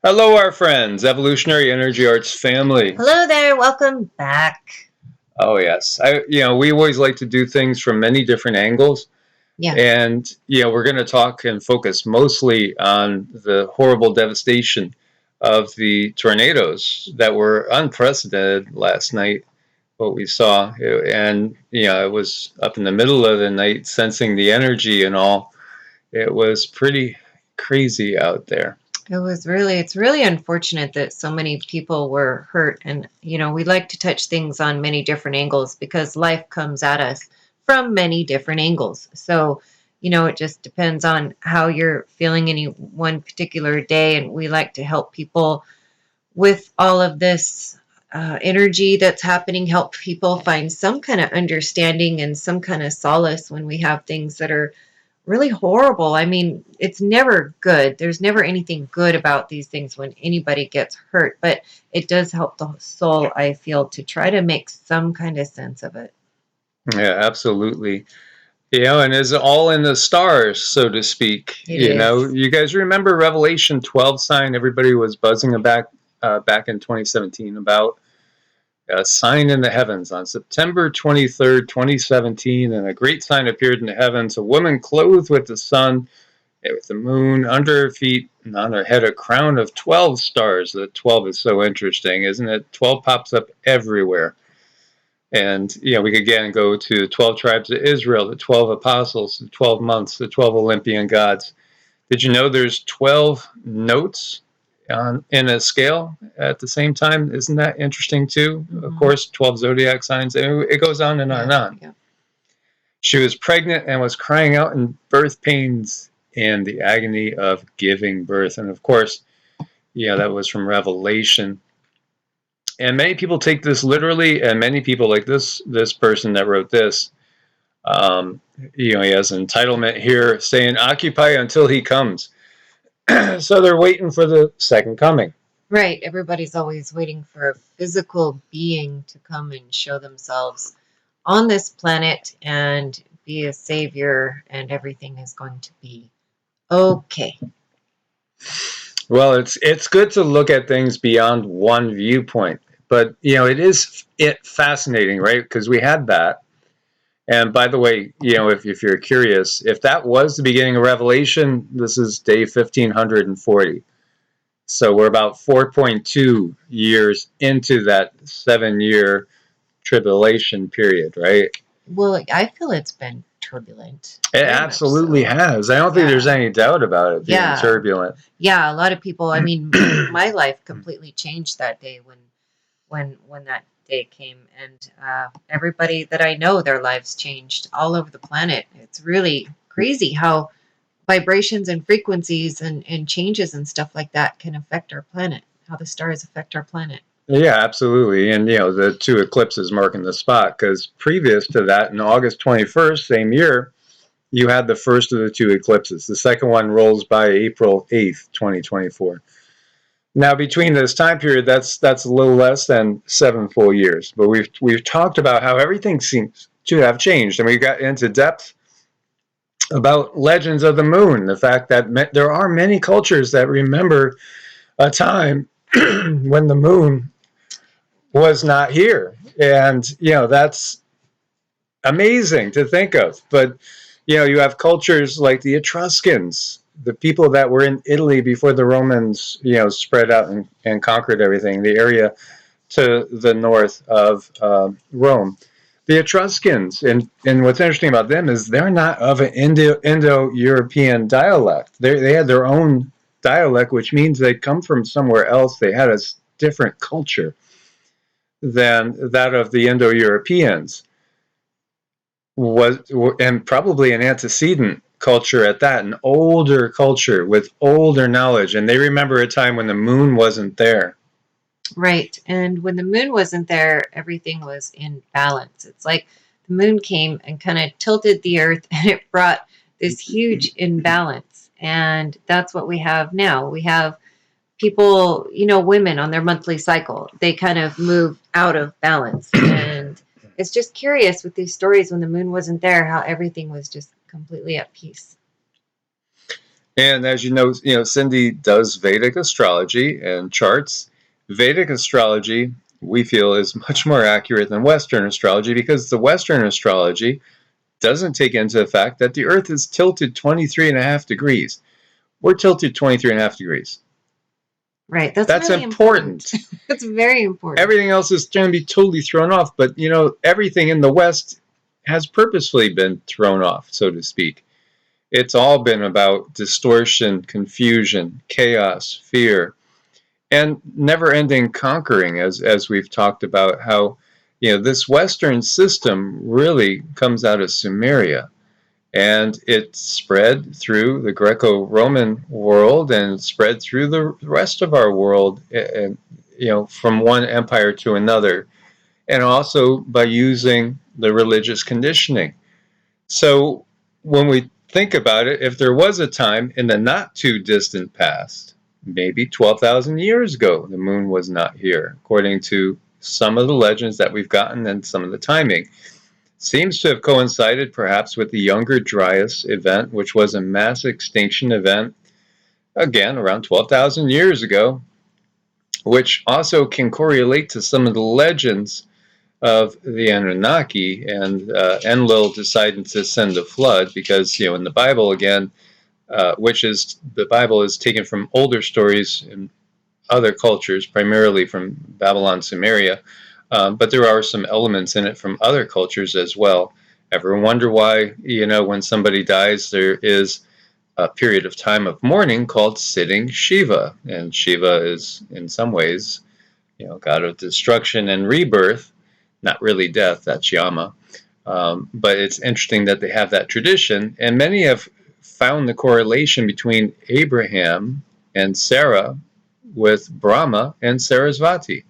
Hello, our friends, Evolutionary Energy Arts family. Hello there, welcome back. Oh yes, we always like to do things from many different angles, Yeah. and we're going to talk and focus mostly on the horrible devastation of the tornadoes that were unprecedented last night. What we saw, and it was up in the middle of the night, sensing the energy and all. It was pretty crazy out there. It's really unfortunate that so many people were hurt. And, we like to touch things on many different angles because life comes at us from many different angles. So, it just depends on how you're feeling any one particular day. And we like to help people with all of this energy that's happening, help people find some kind of understanding and some kind of solace when we have things that are really horrible. I mean, it's never good. There's never anything good about these things when anybody gets hurt, but it does help the soul, I feel, to try to make some kind of sense of it. Yeah, absolutely. And it's all in the stars, so to speak. It is. You guys remember Revelation 12 sign? Everybody was buzzing back in 2017 about a sign in the heavens on September 23rd, 2017, and a great sign appeared in the heavens, a woman clothed with the sun, with the moon under her feet, and on her head a crown of 12 stars. The 12 is so interesting, isn't it? 12 pops up everywhere. And we could again go to the 12 tribes of Israel, the 12 apostles, the 12 months, the 12 Olympian gods. Did you know there's 12 notes in a scale at the same time? Isn't that interesting too? Mm-hmm. Of course, 12 zodiac signs. It goes on and on and on. Yeah. She was pregnant and was crying out in birth pains and the agony of giving birth. And of course, that was from Revelation. And many people take this literally, and many people, like this person that wrote this, he has an entitlement here saying, occupy until he comes. So they're waiting for the second coming. Right. Everybody's always waiting for a physical being to come and show themselves on this planet and be a savior, and everything is going to be okay. Well, it's good to look at things beyond one viewpoint, but it is fascinating, right? Because we had that. And by the way, if you're curious, if that was the beginning of Revelation, this is day 1540. So we're about 4.2 years into that 7-year tribulation period, right? Well, I feel it's been turbulent. It absolutely has. I don't think there's any doubt about it being turbulent. Yeah, a lot of people. I mean, my life completely changed that day when that day came, and everybody that I know, their lives changed all over the planet. It's really crazy how vibrations and frequencies and changes and stuff like that can affect our planet, how the stars affect our planet. Yeah, absolutely. And, the two eclipses marking the spot, because previous to that, in August 21st, same year, you had the first of the two eclipses. The second one rolls by April 8th, 2024. Now, between this time period, that's a little less than 7 full years. But we've talked about how everything seems to have changed, and we got into depth about legends of the moon, the fact that there are many cultures that remember a time when the moon was not here. And, that's amazing to think of. But, you have cultures like the Etruscans, the people that were in Italy before the Romans, spread out and conquered everything, the area to the north of Rome. The Etruscans, and what's interesting about them is they're not of an Indo-European dialect. They had their own dialect, which means they come from somewhere else. They had a different culture than that of the Indo-Europeans, and probably an antecedent culture at that, an older culture with older knowledge, and they remember a time when the moon wasn't there. Right. And when the moon wasn't there, everything was in balance. It's like the moon came and kind of tilted the earth, and it brought this huge imbalance. And that's what we have now. We have people, women on their monthly cycle. They kind of move out of balance. And it's just curious with these stories when the moon wasn't there, how everything was just completely at peace. And as you know, Cindy does Vedic astrology and charts. Vedic astrology, we feel, is much more accurate than Western astrology because the Western astrology doesn't take into the fact that the Earth is tilted 23.5 degrees. We're tilted 23.5 degrees. Right. That's That's really important. That's very important. Everything else is going to be totally thrown off. But, you know, everything in the West has purposefully been thrown off, so to speak. It's all been about distortion, confusion, chaos, fear, and never-ending conquering, as we've talked about how, you know, this Western system really comes out of Sumeria. And it spread through the Greco-Roman world and spread through the rest of our world, and you know, from one empire to another, and also by using the religious conditioning. So when we think about it, if there was a time in the not too distant past, maybe 12,000 years ago, the moon was not here, according to some of the legends that we've gotten and some of the timing. Seems to have coincided perhaps with the Younger Dryas event, which was a mass extinction event, again, around 12,000 years ago, which also can correlate to some of the legends of the Anunnaki and Enlil deciding to send a flood because, you know, in the Bible, again, which is, the Bible is taken from older stories in other cultures, primarily from Babylon, Sumeria, but there are some elements in it from other cultures as well. Ever wonder why, you know, when somebody dies, there is a period of time of mourning called sitting Shiva, and Shiva is, in some ways, you know, god of destruction and rebirth, not really death. That's Yama. But it's interesting that they have that tradition, and many have found the correlation between Abraham and Sarah with Brahma and Sarasvati.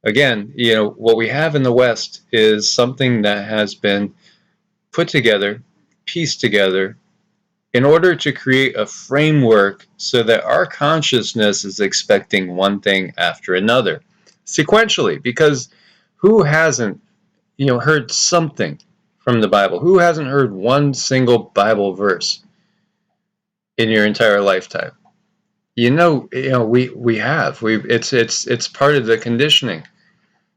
Again, you know, what we have in the West is something that has been put together, pieced together, in order to create a framework so that our consciousness is expecting one thing after another, sequentially, because who hasn't, you know, heard something from the Bible? Who hasn't heard one single Bible verse in your entire lifetime? You know, we have. It's part of the conditioning.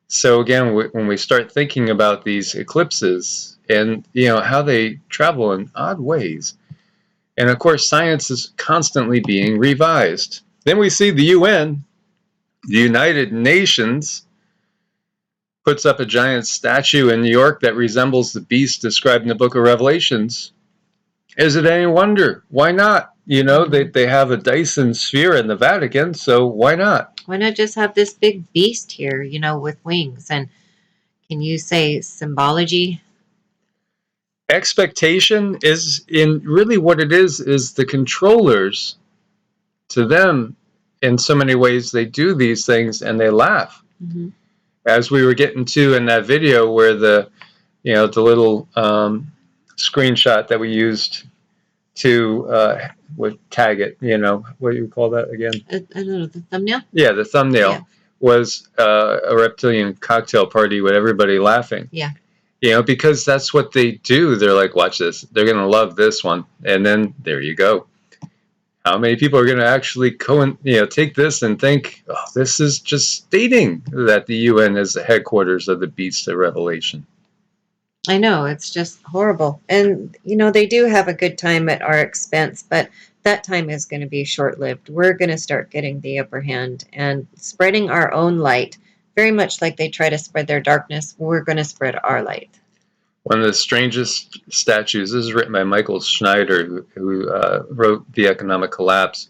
So again, when we start thinking about these eclipses and, you know, how they travel in odd ways, and of course science is constantly being revised. Then we see the UN, the United Nations, puts up a giant statue in New York that resembles the beast described in the book of Revelations. Is it any wonder? Why not? You know, they have a Dyson sphere in the Vatican, so why not? Why not just have this big beast here, you know, with wings? And can you say symbology? Expectation is, in really what it is the controllers. To them, in so many ways, they do these things and they laugh. Mm-hmm. As we were getting to in that video where the, you know, the little screenshot that we used to would tag it, you know, what do you call that again? I don't know, the thumbnail? Yeah, the thumbnail. Yeah. Was a reptilian cocktail party with everybody laughing. Yeah. You know, because that's what they do. They're like, watch this. They're going to love this one. And then there you go. How many people are going to actually take this and think, oh, this is just stating that the UN is the headquarters of the beast of Revelation? I know, it's just horrible. And, you know, they do have a good time at our expense, but that time is going to be short-lived. We're going to start getting the upper hand and spreading our own light. Very much like they try to spread their darkness, we're going to spread our light. One of the strangest statues, this is written by Michael Schneider, who wrote The Economic Collapse.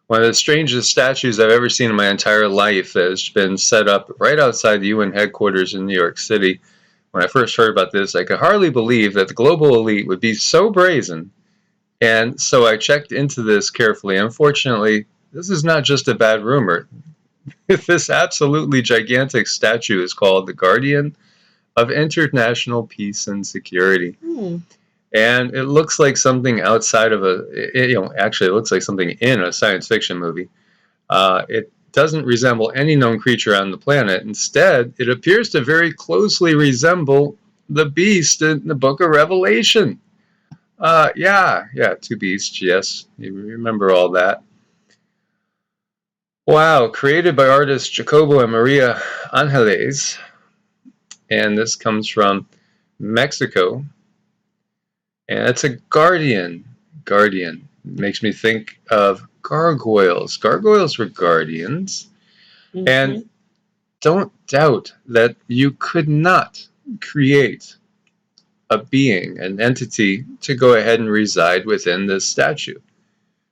One of the strangest statues I've ever seen in my entire life that has been set up right outside the UN headquarters in New York City. When I first heard about this, I could hardly believe that the global elite would be so brazen. And so I checked into this carefully. Unfortunately, this is not just a bad rumor. This absolutely gigantic statue is called the Guardian of International Peace and Security. And it looks like something outside of actually it looks like something in a science fiction movie. It doesn't resemble any known creature on the planet. Instead, it appears to very closely resemble the beast in the book of Revelation. Yeah, two beasts, yes. You remember all that. Wow, created by artists Jacobo and Maria Angeles. And this comes from Mexico. And it's a guardian. Guardian. Makes me think of gargoyles. Gargoyles were guardians. And don't doubt that you could not create a being, an entity, to go ahead and reside within this statue.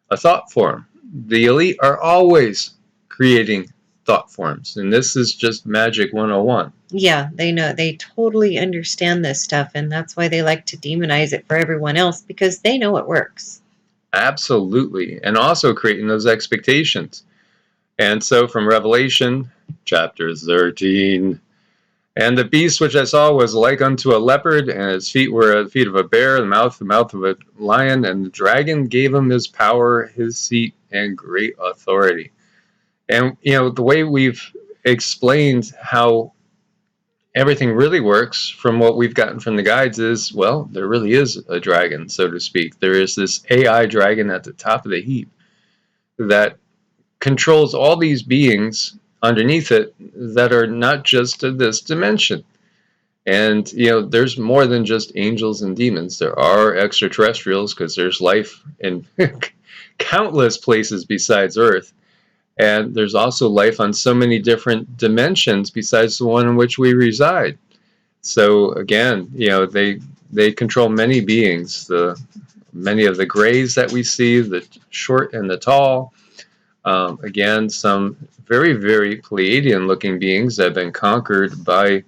A thought form. The elite are always creating thought forms, and this is just magic 101. Yeah, they know. They totally understand this stuff, and that's why they like to demonize it for everyone else, because they know it works. Absolutely. And also creating those expectations. And so from Revelation chapter 13, and the beast which I saw was like unto a leopard, and his feet were the feet of a bear, the mouth of a lion, and the dragon gave him his power, his seat, and great authority. And, the way we've explained how everything really works from what we've gotten from the guides is, well, there really is a dragon, so to speak. There is this AI dragon at the top of the heap that controls all these beings underneath it that are not just of this dimension. And, there's more than just angels and demons. There are extraterrestrials, because there's life in countless places besides Earth. And there's also life on so many different dimensions besides the one in which we reside. So again, they control many beings. Many of the grays that we see, the short and the tall. Again, some very, very Pleiadian-looking beings that have been conquered by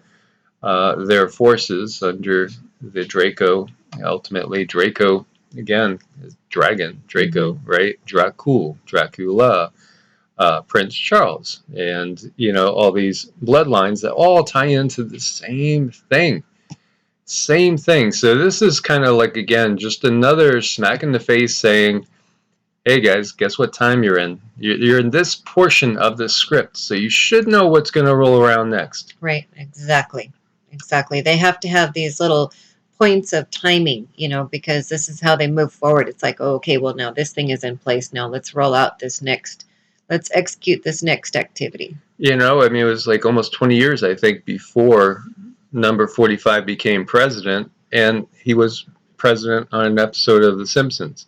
their forces under the Draco. Ultimately, Draco, again, dragon, Draco, right? Dracula, Prince Charles, and all these bloodlines that all tie into the same thing. Same thing. So this is kind of like, again, just another smack in the face saying, hey guys, guess what time you're in? You're in this portion of the script, so you should know what's going to roll around next. Right, exactly. They have to have these little points of timing, because this is how they move forward. It's like, oh, okay, well, now this thing is in place. Now let's roll out let's execute this next activity. It was like almost 20 years, I think, before number 45 became president, and he was president on an episode of The Simpsons.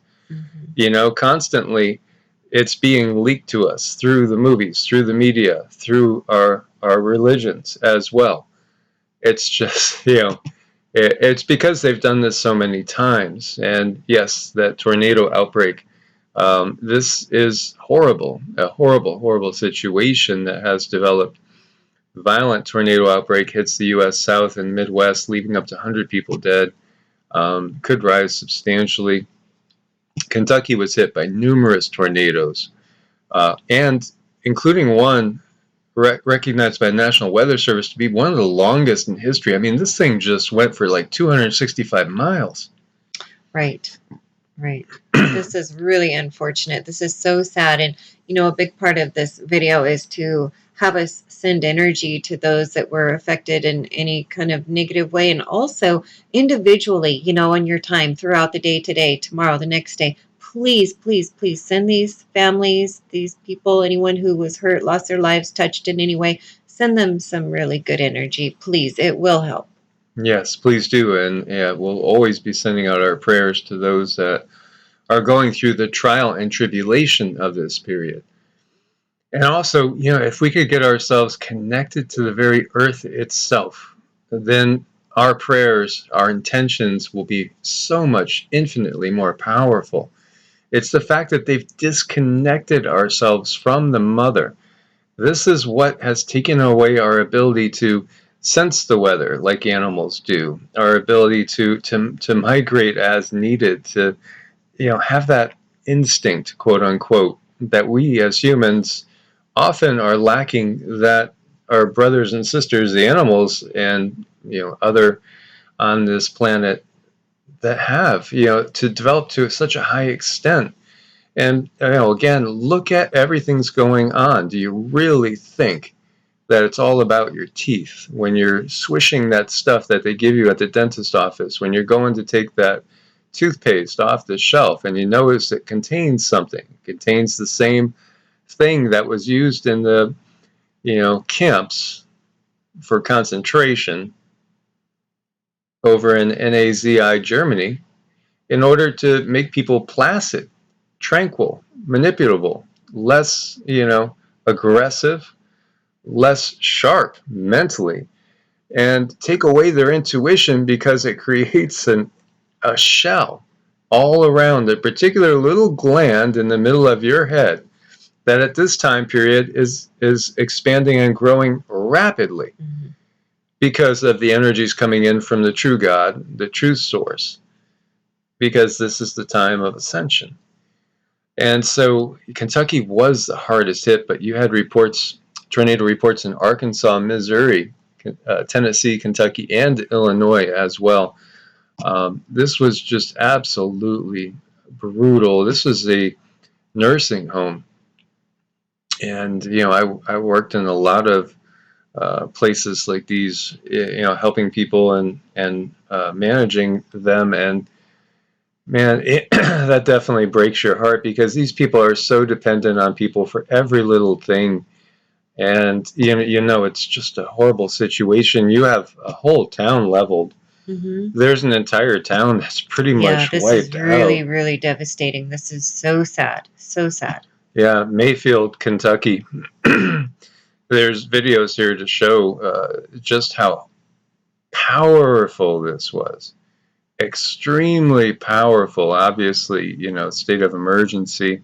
Constantly it's being leaked to us through the movies, through the media, through our religions as well. It's just, it's because they've done this so many times. And yes, that tornado outbreak, this is horrible, a horrible, horrible situation that has developed. Violent tornado outbreak hits the U.S. South and Midwest, leaving up to 100 people dead. Could rise substantially. Kentucky was hit by numerous tornadoes, and including one recognized by the National Weather Service to be one of the longest in history. I mean, this thing just went for like 265 miles. Right. This is really unfortunate. This is so sad. And, a big part of this video is to have us send energy to those that were affected in any kind of negative way. And also individually, on your time throughout the day, today, tomorrow, the next day, please, please, please send these families, these people, anyone who was hurt, lost their lives, touched in any way, send them some really good energy. Please, it will help. Yes, please do. And we'll always be sending out our prayers to those that are going through the trial and tribulation of this period. And also, if we could get ourselves connected to the very earth itself, then our prayers, our intentions will be so much infinitely more powerful. It's the fact that they've disconnected ourselves from the mother. This is what has taken away our ability to sense the weather like animals do, our ability to migrate as needed, to have that instinct, quote unquote, that we as humans often are lacking, that our brothers and sisters, the animals, and other on this planet that have, to develop to such a high extent. And again, look at everything's going on. Do you really think that it's all about your teeth when you're swishing that stuff that they give you at the dentist office, when you're going to take that toothpaste off the shelf, and you notice it contains something. It contains the same thing that was used in the, camps for concentration over in Nazi Germany in order to make people placid, tranquil, manipulable, less, aggressive, less sharp mentally, and take away their intuition because it creates a shell all around a particular little gland in the middle of your head that at this time period is expanding and growing rapidly because of the energies coming in from the true God, the true source, because this is the time of ascension. And so Kentucky was the hardest hit, but you had tornado reports in Arkansas, Missouri, Tennessee, Kentucky, and Illinois as well. This was just absolutely brutal. This was a nursing home. And, I worked in a lot of places like these, helping people and managing them. And man, that definitely breaks your heart because these people are so dependent on people for every little thing. And, it's just a horrible situation. You have a whole town leveled. There's an entire town that's pretty much this wiped is really, out. really devastating. This is so sad. So sad. Yeah, Mayfield, Kentucky. There's videos here to show just how powerful this was. Extremely powerful, obviously, state of emergency.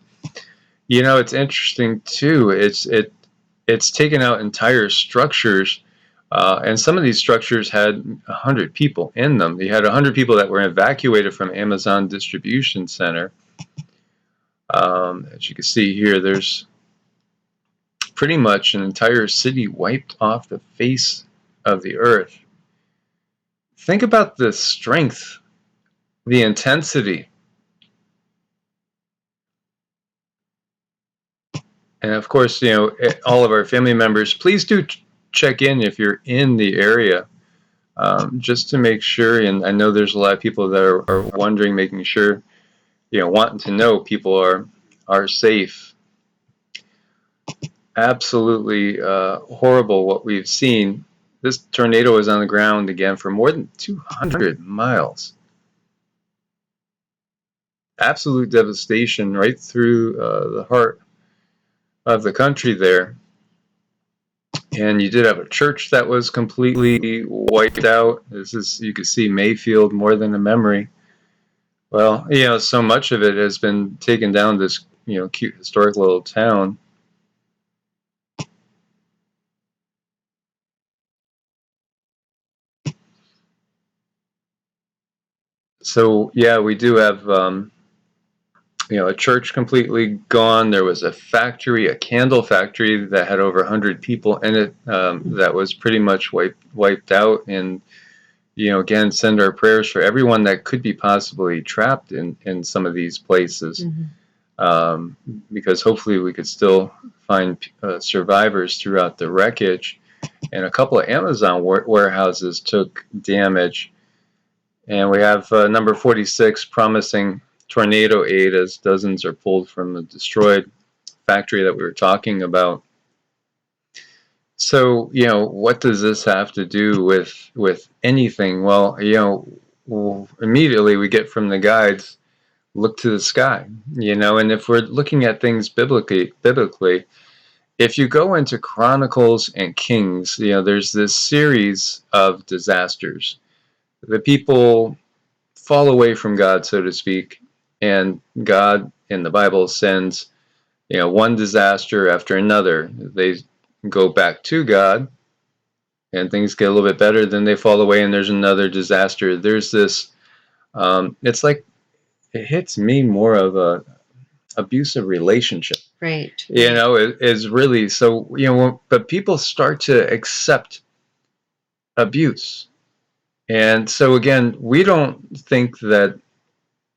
It's interesting too. It's taken out entire structures, and some of these structures had 100 people in them. You had 100 people that were evacuated from Amazon distribution center. As you can see here, there's pretty much an entire city wiped off the face of the earth. Think about the strength, the intensity. And of course, all of our family members, please do check in if you're in the area, just to make sure. And I know there's a lot of people that are wondering, making sure, wanting to know people are safe. Absolutely horrible what we've seen. This tornado is on the ground again for more than 200 miles. Absolute devastation right through the heart of the country there. And you did have a church that was completely wiped out. You can see Mayfield, more than a memory. Well, so much of it has been taken down, this, cute historic little town. So, yeah, we do have, a church completely gone. There was a factory, a candle factory that had over 100 people in it, that was pretty much wiped out. And, again, send our prayers for everyone that could be possibly trapped in some of these places, because hopefully we could still find survivors throughout the wreckage. And a couple of Amazon warehouses took damage. And we have number 46 promising tornado aid as dozens are pulled from the destroyed factory that we were talking about. So, what does this have to do with anything? Well, immediately we get from the guides, look to the sky, and if we're looking at things biblically, if you go into Chronicles and Kings, there's this series of disasters. The people fall away from God, so to speak, and God in the Bible sends, one disaster after another. They go back to God, and things get a little bit better. Then they fall away, and there's another disaster. There's this. It's like it hits me more of a abusive relationship. Right. It is really so. But people start to accept abuse. And so again, we don't think that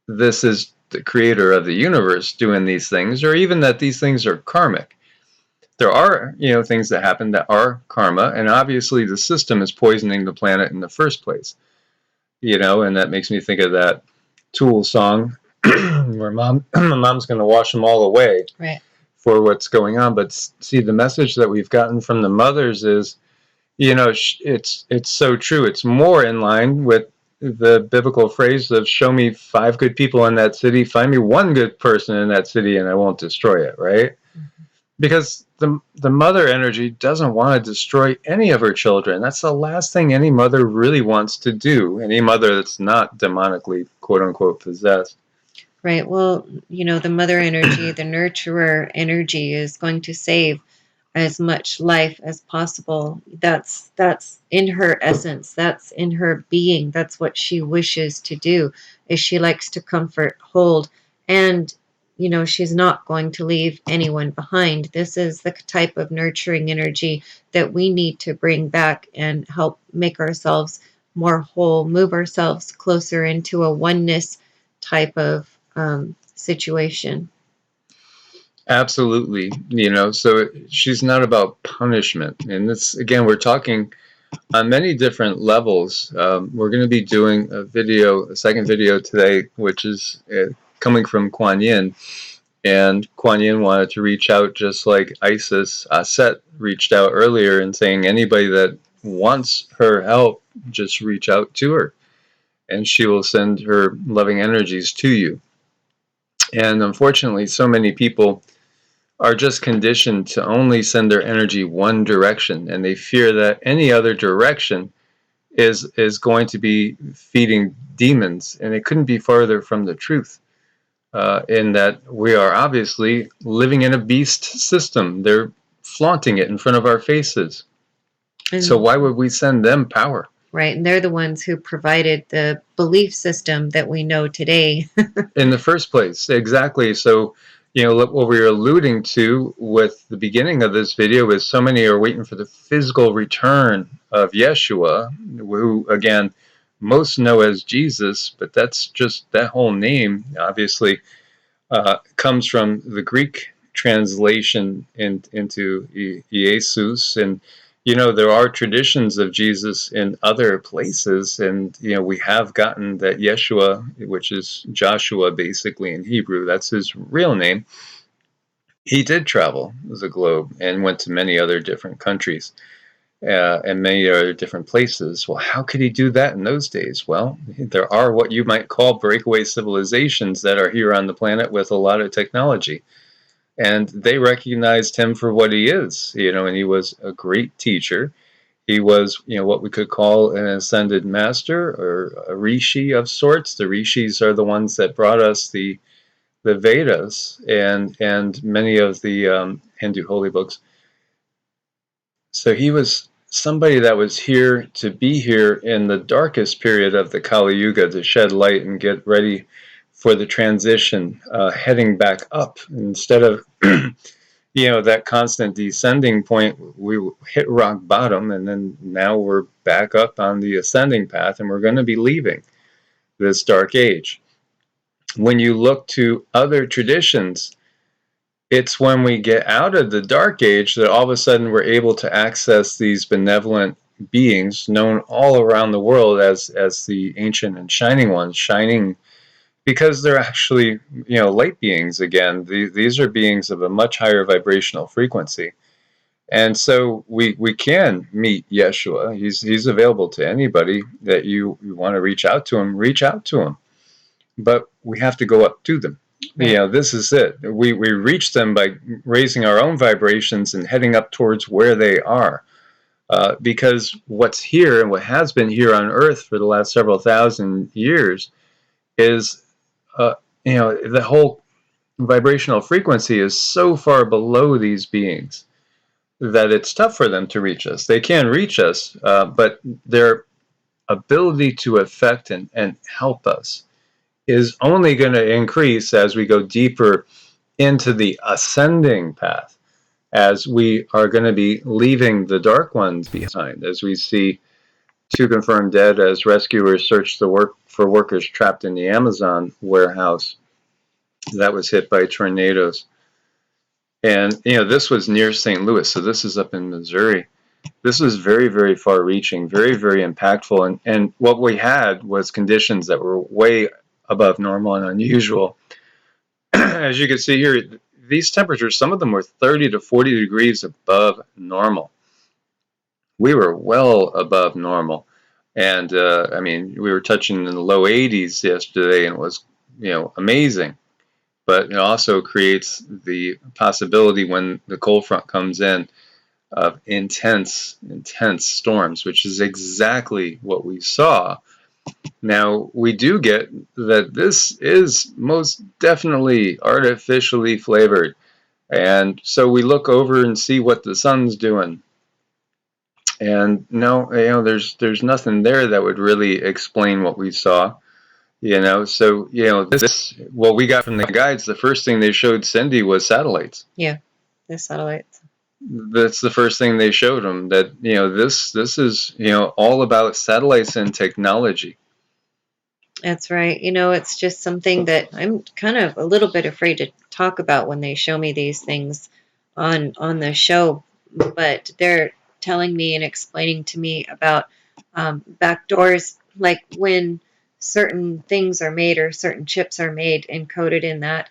this is the creator of the universe doing these things, or even that these things are karmic. There are, things that happen that are karma, and obviously the system is poisoning the planet in the first place. And that makes me think of that Tool song where mom's going to wash them all away Right. for what's going on. But see, the message that we've gotten from the mothers is, you know, it's so true. It's more in line with the biblical phrase of show me 5 good people in that city, find me 1 good person in that city, and I won't destroy it, right? Mm-hmm. Because the mother energy doesn't want to destroy any of her children. That's the last thing any mother really wants to do. Any mother that's not demonically, quote unquote, possessed. Right. Well, you know, the mother energy, the nurturer energy is going to save as much life as possible. That's in her essence. That's in her being. That's what she wishes to do. Is she likes to comfort, hold, and you know, she's not going to leave anyone behind. This is the type of nurturing energy that we need to bring back and help make ourselves more whole, move ourselves closer into a oneness type of situation. Absolutely. You know, so she's not about punishment. And this, again, we're talking on many different levels. We're going to be doing a second video today, which is coming from Kuan Yin. And Kuan Yin wanted to reach out just like Isis Set reached out earlier and saying anybody that wants her help, just reach out to her and she will send her loving energies to you. And unfortunately, so many people are just conditioned to only send their energy one direction, and they fear that any other direction is going to be feeding demons, and it couldn't be farther from the truth. In that we are obviously living in a beast system. They're flaunting it in front of our faces. So And why would we send them power? right, and they're the ones who provided the belief system that we know today. In the first place, exactly. So, you know, what we were alluding to with the beginning of this video is so many are waiting for the physical return of Yeshua, who, again, most know as Jesus, but that's just that whole name, obviously, comes from the Greek translation into Jesus. And, you know, there are traditions of Jesus in other places. And, you know, we have gotten that Yeshua, which is Joshua basically in Hebrew, that's his real name. He did travel the globe and went to many other different countries. And many other different places. Well, how could he do that in those days? Well, there are what you might call breakaway civilizations that are here on the planet with a lot of technology. And they recognized him for what he is, you know, and he was a great teacher. He was, you know, what we could call an ascended master or a rishi of sorts. The rishis are the ones that brought us the Vedas and many of the Hindu holy books. So he was somebody that was here to be here in the darkest period of the Kali Yuga to shed light and get ready for the transition, heading back up instead of, you know, that constant descending point. We hit rock bottom, and then now we're back up on the ascending path, and we're going to be leaving this dark age. When you look to other traditions, it's when we get out of the dark age that all of a sudden we're able to access these benevolent beings known all around the world as the ancient and shining ones, shining because they're actually, you know, light beings again. These are beings of a much higher vibrational frequency. And so we can meet Yeshua. He's available to anybody that you want to reach out to him, reach out to him. But we have to go up to them. Right. You know, this is it. We reach them by raising our own vibrations and heading up towards where they are. Because what's here and what has been here on Earth for the last several thousand years is, you know, the whole vibrational frequency is so far below these beings that it's tough for them to reach us. They can reach us, but their ability to affect and help us is only going to increase as we go deeper into the ascending path, as we are going to be leaving the dark ones behind, as we see 2 confirmed dead as rescuers search for workers trapped in the Amazon warehouse that was hit by tornadoes. And, you know, this was near St. Louis, so this is up in Missouri. This was very, very far reaching, very, very impactful. And what we had was conditions that were way above normal and unusual. As you can see here, these temperatures, some of them were 30 to 40 degrees above normal. We were well above normal. And I mean, we were touching in the low 80s yesterday, and it was, amazing. But it also creates the possibility when the cold front comes in of intense storms, which is exactly what we saw. Now, we do get that this is most definitely artificially flavored. And so we look over and see what the sun's doing. And no, there's nothing there that would really explain what we saw. So this, what we got from the guides, the first thing they showed Cindy was satellites. Yeah, the satellites. That's the first thing they showed them, that this is all about satellites and technology. That's right. It's just something that I'm kind of a little bit afraid to talk about when they show me these things on the show, but they're telling me and explaining to me about back doors, like when certain things are made or certain chips are made and coded in that,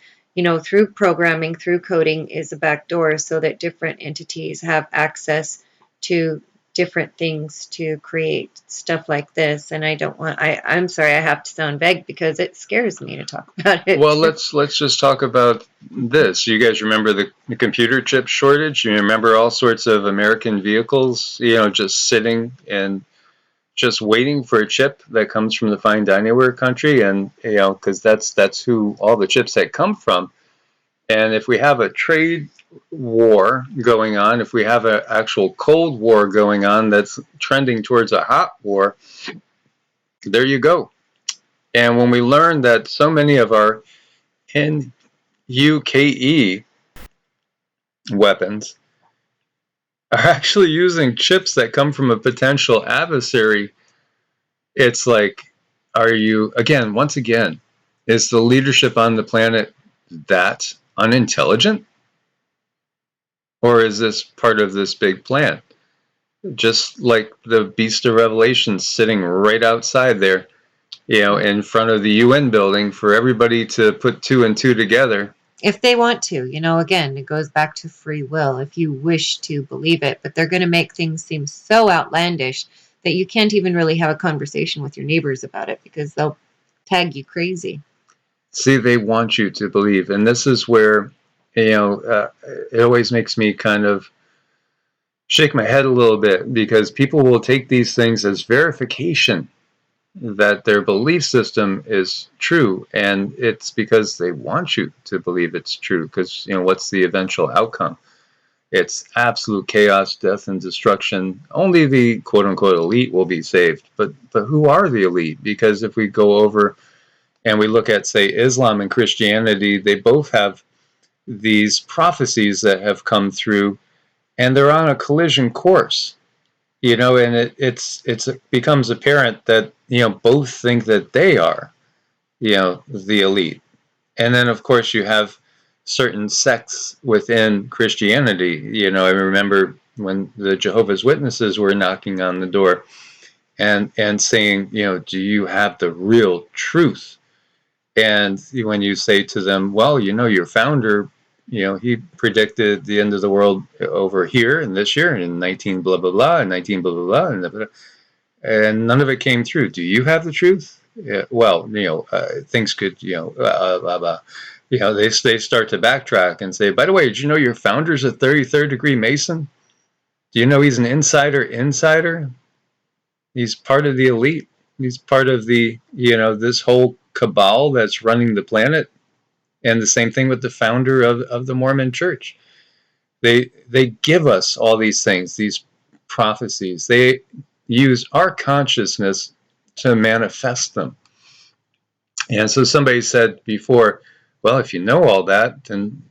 through programming, through coding is a back door so that different entities have access to different things to create stuff like this. And I'm sorry, I have to sound vague because it scares me to talk about it. Well, let's just talk about this. You guys remember the computer chip shortage? You remember all sorts of American vehicles, just sitting and just waiting for a chip that comes from the fine diningware country, and because that's who all the chips had come from. And if we have a trade war going on, if we have an actual Cold War going on that's trending towards a hot war, there you go. And when we learn that so many of our NUKE weapons are actually using chips that come from a potential adversary, it's like, once again, is the leadership on the planet that unintelligent? Or is this part of this big plan? Just like the Beast of Revelation sitting right outside there, in front of the UN building for everybody to put two and two together. If they want to, again, it goes back to free will if you wish to believe it, but they're going to make things seem so outlandish that you can't even really have a conversation with your neighbors about it because they'll tag you crazy. See, they want you to believe. And this is where, it always makes me kind of shake my head a little bit, because people will take these things as verification that their belief system is true, and it's because they want you to believe it's true, because what's the eventual outcome? It's absolute chaos, death, and destruction. Only the quote-unquote elite will be saved. But who are the elite? Because if we go over and we look at, say, Islam and Christianity, they both have these prophecies that have come through, and they're on a collision course. And it becomes apparent that both think that they are the elite. And then of course you have certain sects within Christianity. I remember when the Jehovah's Witnesses were knocking on the door and saying, do you have the real truth? And when you say to them, well, your founder, he predicted the end of the world over here and this year and in 19 blah blah blah and 19 blah blah blah and blah, blah, and none of it came through. Do you have the truth? Yeah, well, things could, blah, blah. They start to backtrack and say, by the way, did you know your founder's a 33rd degree Mason? Do you know he's an insider? He's part of the elite. He's part of the, this whole cabal that's running the planet. And the same thing with the founder of the Mormon Church. They give us all these things, these prophecies. They use our consciousness to manifest them. And so somebody said before, well, if you know all that, then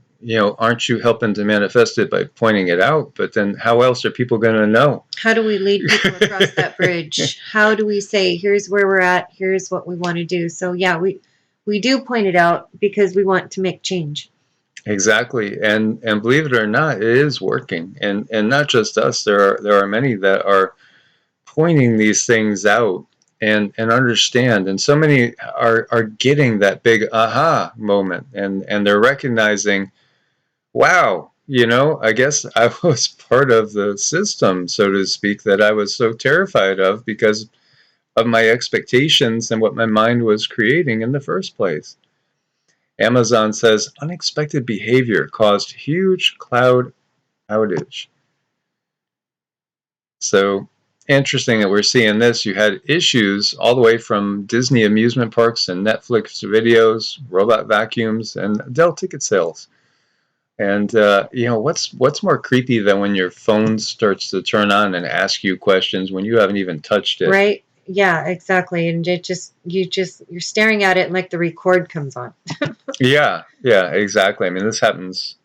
aren't you helping to manifest it by pointing it out? But then how else are people going to know? How do we lead people across that bridge? How do we say, here's where we're at, here's what we want to do? So yeah, we do point it out because we want to make change. Exactly. And believe it or not, it is working. And not just us, there are many that are pointing these things out and understand. And so many are getting that big aha moment, and they're recognizing, wow, I guess I was part of the system, so to speak, that I was so terrified of because of my expectations and what my mind was creating in the first place. Amazon says unexpected behavior caused huge cloud outage. So interesting that we're seeing this. You had issues all the way from Disney amusement parks and Netflix videos, robot vacuums, and Dell ticket sales. And what's more creepy than when your phone starts to turn on and ask you questions when you haven't even touched it? Right? Yeah, exactly. And you're staring at it and like the record comes on. Yeah, exactly. I mean, this happens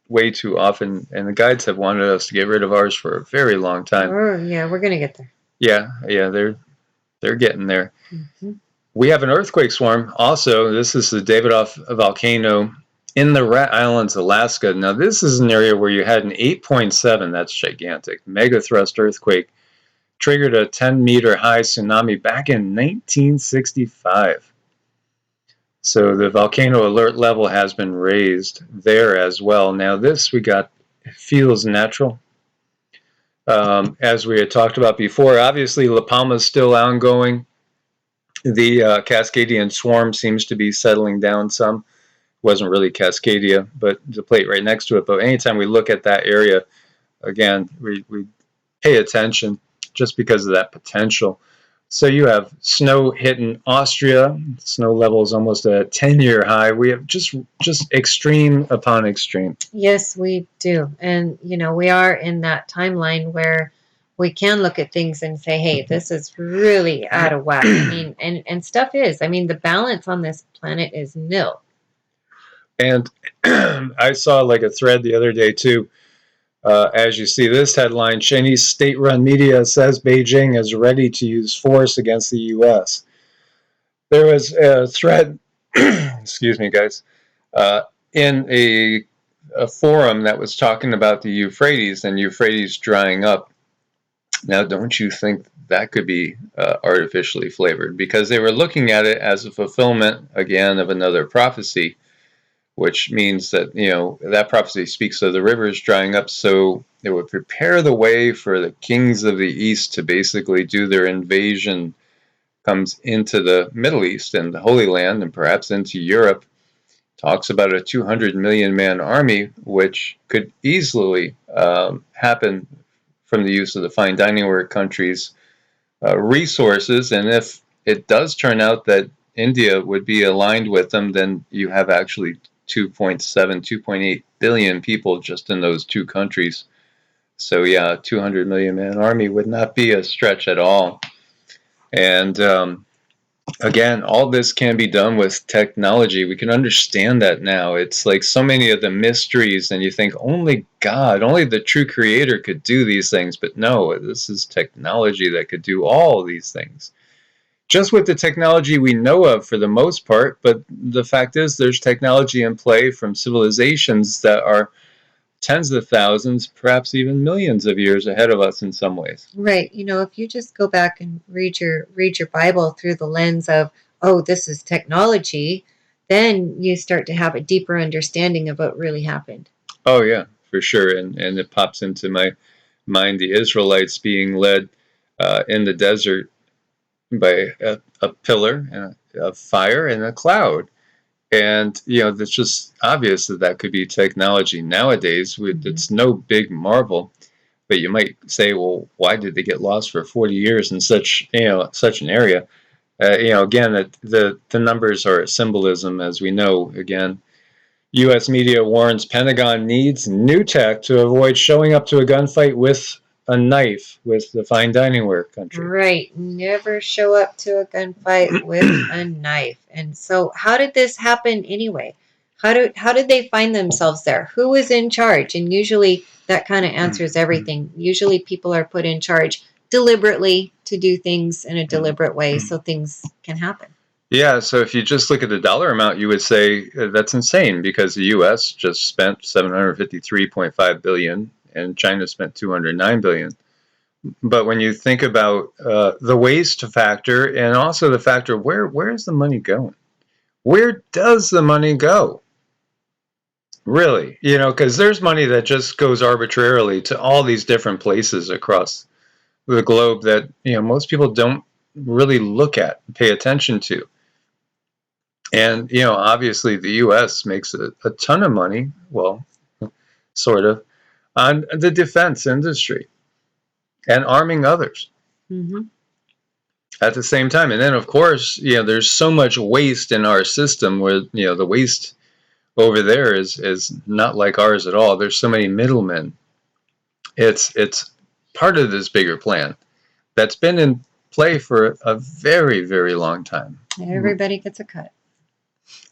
way too often, and the guides have wanted us to get rid of ours for a very long time. Yeah, we're gonna get there. Yeah, they're getting there. Mm-hmm. We have an earthquake swarm. Also, this is the Davidoff Volcano in the Rat Islands, Alaska. Now, this is an area where you had an 8.7, that's gigantic, megathrust earthquake, triggered a 10-meter high tsunami back in 1965. So the volcano alert level has been raised there as well. Now, this feels natural. As we had talked about before, obviously La Palma is still ongoing. The Cascadian swarm seems to be settling down some. Wasn't really Cascadia, but the plate right next to it. But anytime we look at that area, again, we pay attention just because of that potential. So you have snow hitting Austria. Snow level is almost a 10-year high. We have just extreme upon extreme. Yes, we do. And, we are in that timeline where we can look at things and say, hey, this is really out of whack. I mean, and stuff is. I mean, the balance on this planet is nil. And I saw like a thread the other day, too. As you see this headline, Chinese state-run media says Beijing is ready to use force against the U.S. There was a thread, excuse me, guys, in a forum that was talking about the Euphrates and Euphrates drying up. Now, don't you think that could be artificially flavored? Because they were looking at it as a fulfillment, again, of another prophecy, which means that, that prophecy speaks of the rivers drying up, so it would prepare the way for the kings of the East to basically do their invasion, comes into the Middle East and the Holy Land and perhaps into Europe. Talks about a 200 million man army, which could easily happen from the use of the fine dining ware countries' resources. And if it does turn out that India would be aligned with them, then you have actually 2.7, 2.8 billion people just in those two countries. So yeah, a 200 million man army would not be a stretch at all. And again, all this can be done with technology. We can understand that now. It's like so many of the mysteries, and you think only God, only the true creator could do these things. But no, this is technology that could do all these things. Just with the technology we know of for the most part, but the fact is there's technology in play from civilizations that are tens of thousands, perhaps even millions of years ahead of us in some ways. Right. If you just go back and read your Bible through the lens of, oh, this is technology, then you start to have a deeper understanding of what really happened. Oh yeah, for sure. And it pops into my mind the Israelites being led in the desert by a pillar and a fire and a cloud. And, it's just obvious that could be technology nowadays. It's no big marvel. But you might say, well, why did they get lost for 40 years in such an area? Again, the numbers are symbolism, as we know. Again, U.S. media warns Pentagon needs new tech to avoid showing up to a gunfight with a knife with the fine dining ware country. Right. Never show up to a gunfight with a knife. And so how did this happen anyway? How did they find themselves there? Who was in charge? And usually that kind of answers everything. Usually people are put in charge deliberately to do things in a deliberate way so things can happen. Yeah, so if you just look at the dollar amount, you would say that's insane because the U.S. just spent $753.5 billion and China spent $209 billion. But when you think about the waste factor and also the factor of where is the money going? Where does the money go? Really, because there's money that just goes arbitrarily to all these different places across the globe that most people don't really look at, pay attention to. And obviously the U.S. makes a ton of money, well, sort of, on the defense industry and arming others. Mm-hmm. At the same time. And then, of course, there's so much waste in our system where, the waste over there is not like ours at all. There's so many middlemen. It's part of this bigger plan that's been in play for a very, very long time. Everybody gets a cut.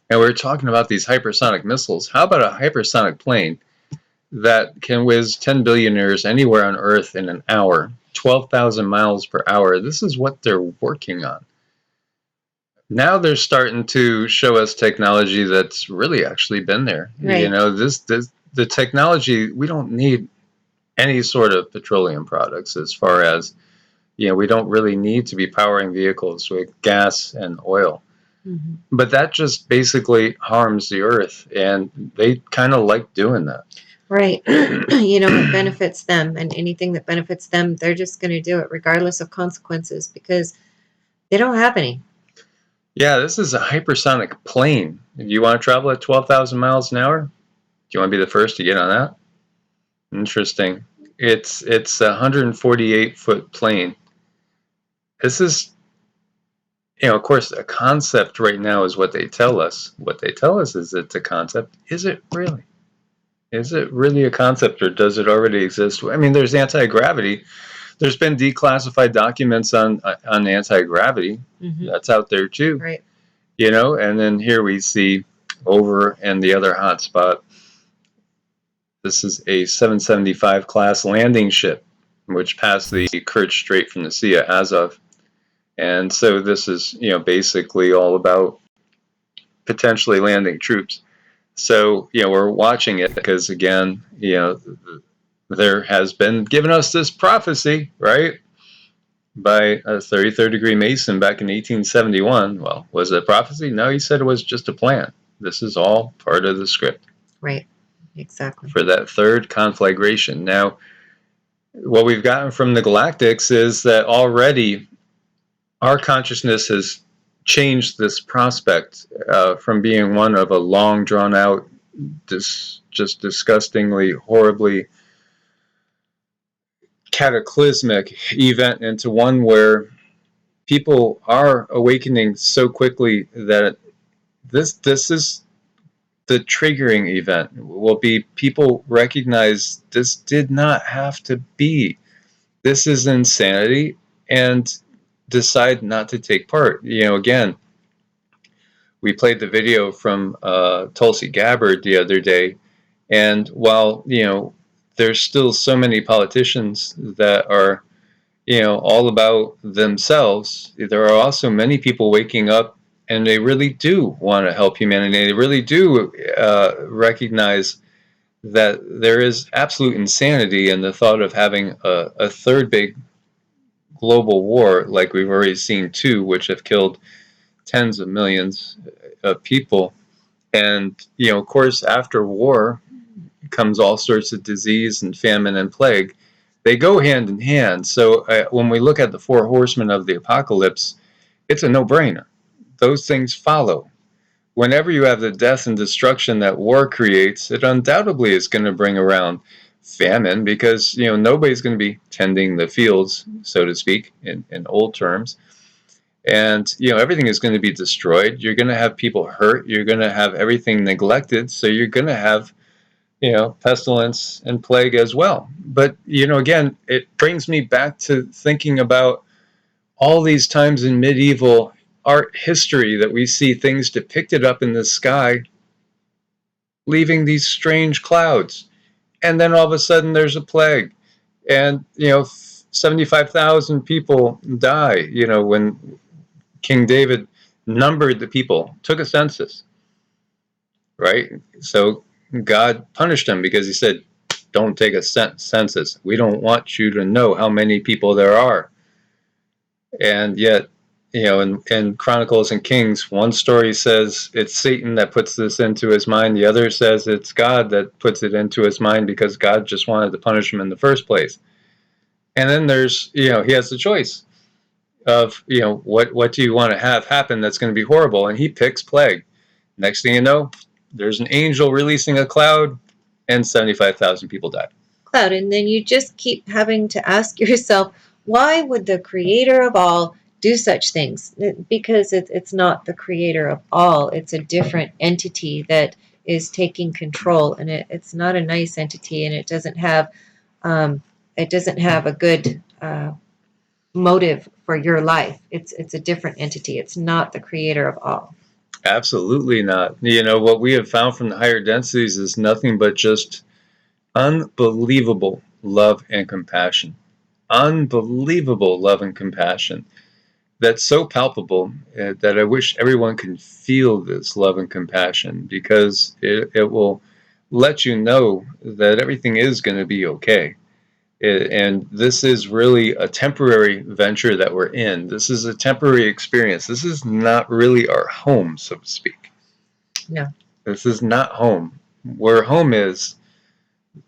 And we're talking about these hypersonic missiles. How about a hypersonic plane that can whiz 10 billionaires anywhere on Earth in an hour, 12,000 miles per hour? This is what they're working on. Now they're starting to show us technology that's really actually been there. Right. The technology, we don't need any sort of petroleum products as far as, we don't really need to be powering vehicles with gas and oil. Mm-hmm. But that just basically harms the earth, and they kind of like doing that. Right. It benefits them, and anything that benefits them, they're just going to do it regardless of consequences because they don't have any. Yeah, this is a hypersonic plane. Do you want to travel at 12,000 miles an hour? Do you want to be the first to get on that? Interesting. It's a 148-foot plane. This is, of course, a concept right now is what they tell us. What they tell us is it's a concept. Is it really? Is it really a concept, or does it already exist? I mean, there's anti-gravity. There's been declassified documents on anti-gravity. Mm-hmm. That's out there too. Right. And then here we see over and the other hot spot. This is a 775 class landing ship, which passed the Kerch Strait from the Sea of Azov. And so this is, basically all about potentially landing troops. So, we're watching it because, again, there has been given us this prophecy, right, by a 33rd degree Mason back in 1871. Well, was it a prophecy? No, he said it was just a plan. This is all part of the script. Right. Exactly. For that third conflagration. Now, what we've gotten from the galactics is that already our consciousness has changed this prospect from being one of a long drawn out, just disgustingly, horribly cataclysmic event into one where people are awakening so quickly that this is the triggering event. Will be people recognize this did not have to be. This is insanity, and decide not to take part. Again, we played the video from Tulsi Gabbard the other day, and while there's still so many politicians that are all about themselves, there are also many people waking up, and they really do want to help humanity. They really do recognize that there is absolute insanity in the thought of having a third big global war, like we've already seen two, which have killed tens of millions of people. And, of course, after war comes all sorts of disease and famine and plague. They go hand in hand. So when we look at the four horsemen of the apocalypse, it's a no-brainer. Those things follow. Whenever you have the death and destruction that war creates, it undoubtedly is going to bring around famine, because nobody's going to be tending the fields, so to speak, in old terms. And everything is going to be destroyed. You're going to have people hurt. You're going to have everything neglected. So you're going to have pestilence and plague as well. But again, it brings me back to thinking about all these times in medieval art history that we see things depicted up in the sky leaving these strange clouds, and then all of a sudden there's a plague, and 75,000 people die when King David numbered the people, took a census, right? So God punished them because he said, don't take a census. We don't want you to know how many people there are. And yet, you know, in Chronicles and Kings, one story says it's Satan that puts this into his mind. The other says it's God that puts it into his mind because God just wanted to punish him in the first place. And then there's, you know, he has the choice of, you know, what do you want to have happen that's going to be horrible? And he picks plague. Next thing you know, there's an angel releasing a cloud and 75,000 people died. Cloud. And then you just keep having to ask yourself, why would the creator of all do such things? Because it's not the creator of all. It's a different entity that is taking control, and it's not a nice entity, and it doesn't have a good motive for your life. It's a different entity. It's not the creator of all. Absolutely not. You know, what we have found from the higher densities is nothing but just unbelievable love and compassion. Unbelievable love and compassion. That's so palpable that I wish everyone can feel this love and compassion, because it will let you know that everything is going to be okay. And this is really a temporary venture that we're in. This is a temporary experience. This is not really our home, so to speak. No. This is not home. Where home is,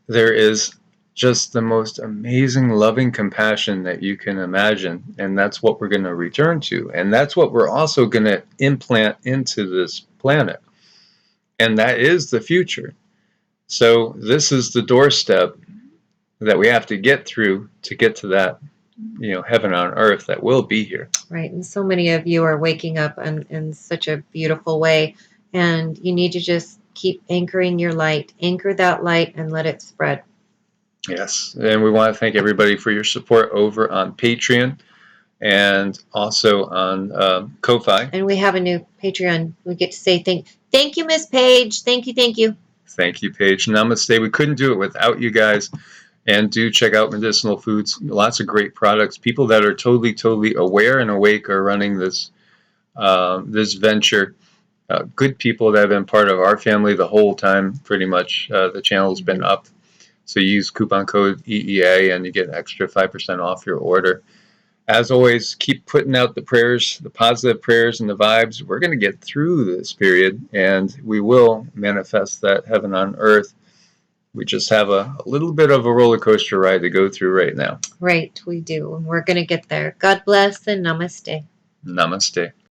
there is just the most amazing loving compassion that you can imagine. And that's what we're going to return to. And that's what we're also going to implant into this planet. And that is the future. So this is the doorstep that we have to get through to get to that, you know, heaven on earth that will be here. Right. And so many of you are waking up in such a beautiful way. And you need to just keep anchoring your light. Anchor that light and let it spread. Yes. And we want to thank everybody for your support over on Patreon and also on Ko-Fi. And we have a new Patreon. We get to say thank you, Miss Paige. Thank you, thank you. Thank you, Paige. Namaste. We couldn't do it without you guys. And do check out Medicinal Foods. Lots of great products. People that are totally aware and awake are running this this venture. Good people that have been part of our family the whole time, pretty much. The channel's been up. So you use coupon code EEA and you get an extra 5% off your order. As always, keep putting out the prayers, the positive prayers and the vibes. We're going to get through this period, and we will manifest that heaven on earth. We just have a little bit of a roller coaster ride to go through right now. Right, we do. And we're going to get there. God bless and namaste. Namaste.